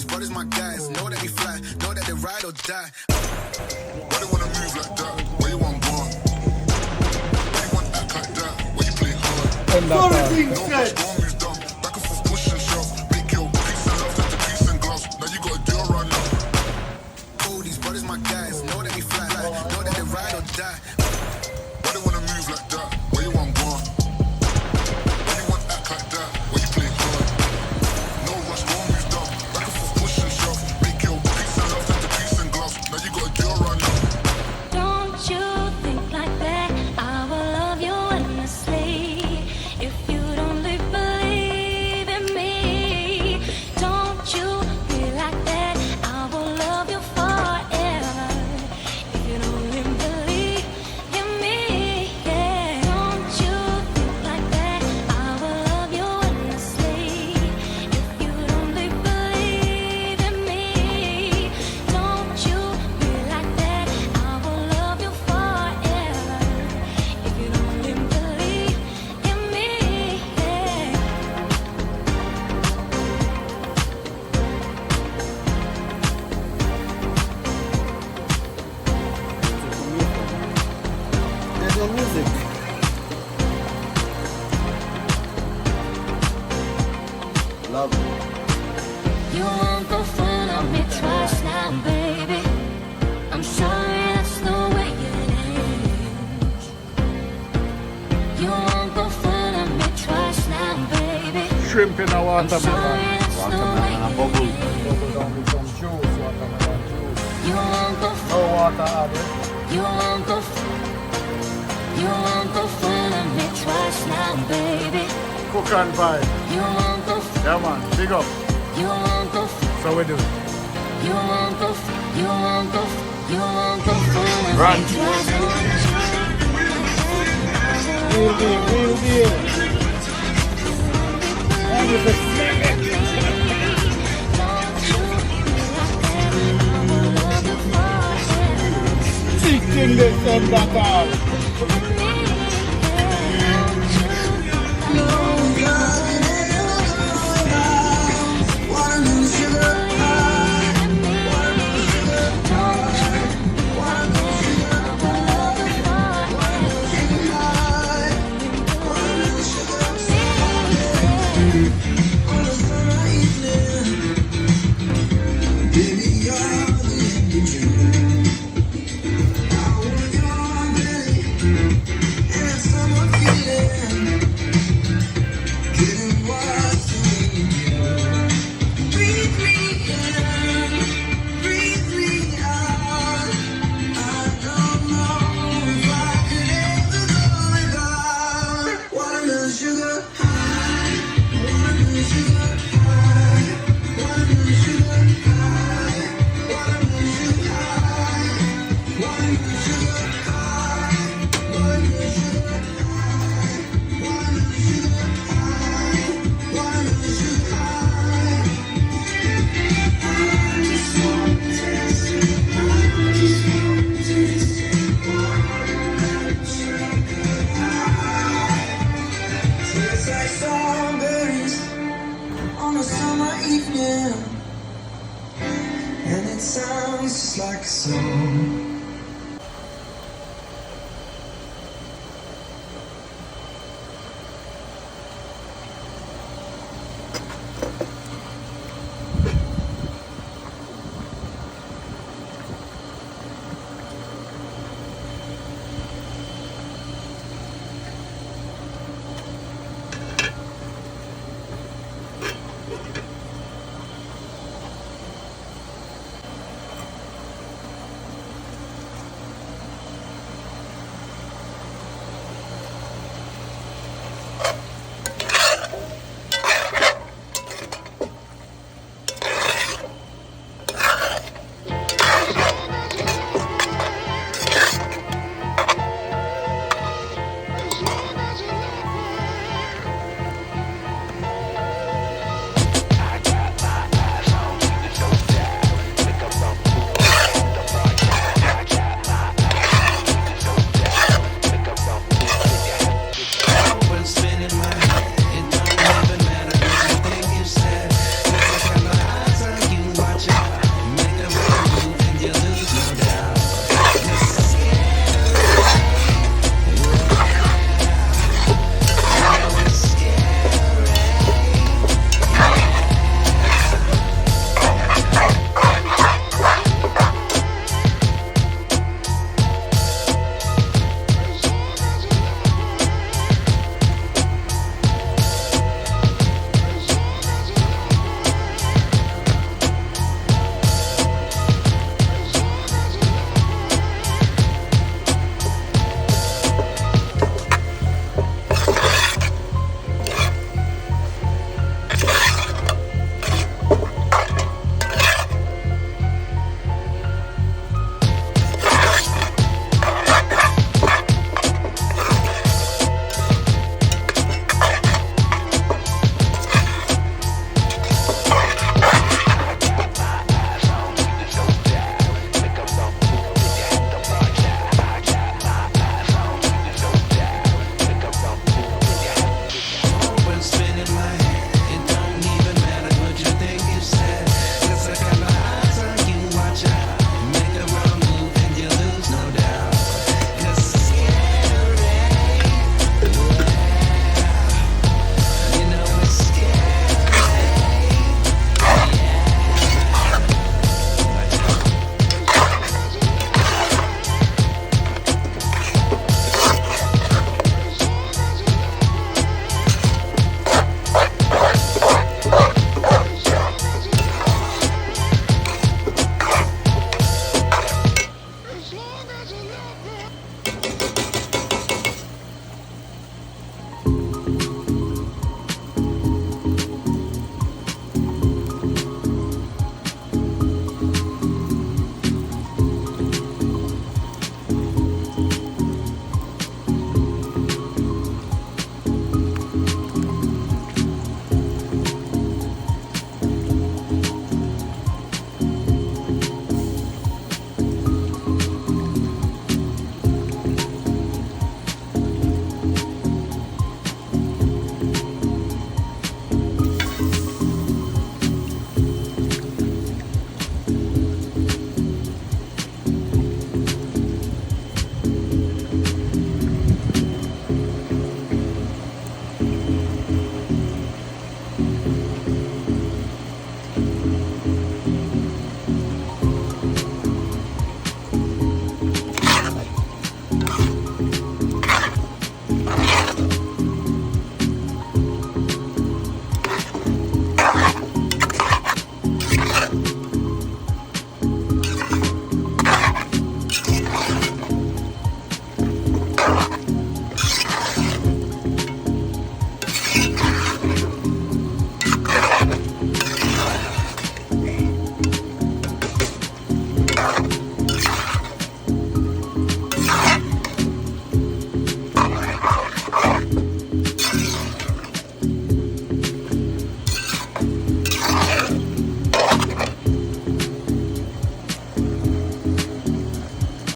brothers my guys. Know that we fly, know that they ride or die. Why they wanna move like that? Where you want gone? Why you want act like that? Where you play hard? No rush, go on, move down. Back and forth, push and shove. Make your peace and love into peace and gloves. Now you gotta do it right now. Oh, these brothers my guys. Know that we fly, like, know that they ride or die. Why they wanna move like that? Where you want gone? Why you want act like that? Where you play hard? No rush, go on, move down. Back and forth, push and shove. Make your peace and love into peace and gloves. Now you gotta do it right now. Don't you think like that? I will love you endlessly. If you don't believe in me, don't you be like that? I will love you forever. If you don't believe in me, yeah. Don't you think like that? I will love you endlessly. If you don't believe in me, don't you be like that? I will love you forever. If you don't believe in me, yeah. There's no music. Love. You won't go full of me twice now, baby. I'm sorry, that's the way it is. You won't go full of me twice now, baby. Shrimp in a I'm watermelon. sorry, that's the way Watermelon, a it bubble. is. Bubble down with some juice, watermelon juice. You won't go No full. water added. You won't go. You won't go full of me twice now, baby. Cook and pie. You won't go. Yeah man, big up. You won't go. So we do. You won't go. You won't go. You won't go full of Run. me twice. Real deal, real deal. And it's a chicken this and that all. Tastes like strawberries on a summer evening, and it sounds just like a song.